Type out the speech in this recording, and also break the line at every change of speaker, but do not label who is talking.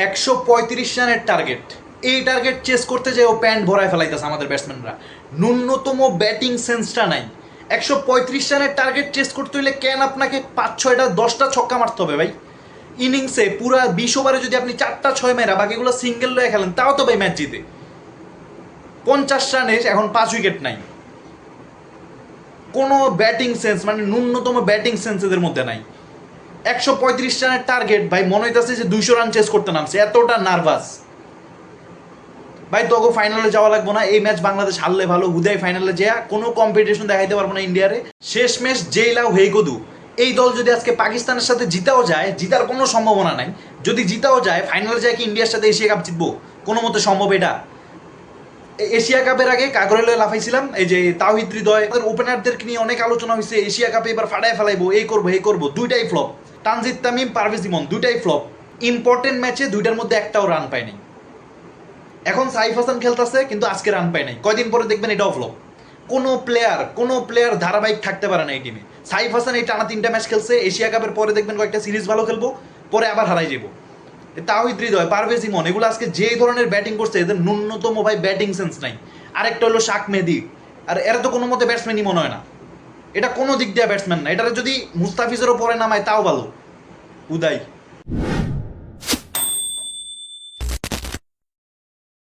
135 রানের টার্গেট, এই target chess করতে যেয়ে ও প্যান্ট ভরায় ফেলাইতেছে আমাদের ব্যাটসম্যানরা। ন্যূনতম ব্যাটিং সেন্সটা নাই। 135 রানের টার্গেট চেস করতে হইলে কেন আপনাকে 5-6-10টা ছক্কা মারতে হবে ভাই? ইনিংসে পুরা 20 ওভারে যদি আপনি 4টা 6 মেরা বাকিগুলো সিঙ্গেল লয়ে খেলেন তাও তো ভাই ম্যাচ জিতে। 50 রানে এখন 5 উইকেট নাই। কোনো ব্যাটিং সেন্স মানে ন্যূনতম ব্যাটিং সেন্স এদের মধ্যে নাই। 135 রানের টার্গেট ভাই, মনে হইতেছে যে 200 রান চেস করতে নামছে, এতটা নার্ভাস ভাই। তোকে ফাইনালে যাওয়া লাগবো না, এই ম্যাচ বাংলাদেশ হারলে ভালো, হুদাই ফাইনালে যেয়া কোনো কম্পিটিশন দেখাইতে পারবো না ইন্ডিয়ারে। শেষ ম্যাচ যেই লাও হেই গদু, এই দল যদি আজকে পাকিস্তানের সাথে জিতাও যায়, জিতার কোনো সম্ভাবনা নাই। যদি জিতাও যায় ফাইনালে যায় কি ইন্ডিয়ার সাথে এশিয়া কাপ জিতবো? কোনো মতে সম্ভব এটা? এশিয়া কাপের আগে কাগরেলে লাফাইছিলাম, এই যে তাওহিদ হৃদয় ওপেনারদেরকে নিয়ে অনেক আলোচনা হয়েছে, এশিয়া কাপে এবার ফাটায় ফেলাইবো, এই করবো এই করবো, দুইটাই ফ্লপ। তানজিদ তামিম, পারভেজ ইমন দুইটাই ফ্লপ। ইম্পর্টেন্ট ম্যাচে দুইটার মধ্যে একটাও রান পায়নি। এখন সাইফ হাসান খেলতেছে কিন্তু আজকে রান পায় নাই, কয়দিন পরে দেখবেন এটাও ফ্লপ। কোনো প্লেয়ার ধারাবাহিক থাকতে পারে না এই টিমে। সাইফ হাসান এই টানা 3টা ম্যাচ খেলছে, এশিয়া কাপের পরে দেখবেন কয়েকটা সিরিজ ভালো খেলবো, পরে আবার হারাই যাবো। তাওহিদ হৃদয়, পারভেজ ইমন এগুলো আজকে যে ধরনের ব্যাটিং করছে, এদের ন্যূনতম ভাই ব্যাটিং সেন্স নাই। আরেকটা হলো শাক মেহেদী, আর এরা তো কোনো মতে ব্যাটসম্যানই মনে হয় না। এটা কোনো দিক দিয়ে ব্যাটসম্যান না, এটা যদি মুস্তাফিজেরও পরে নামায় তাও ভালো। উদয়।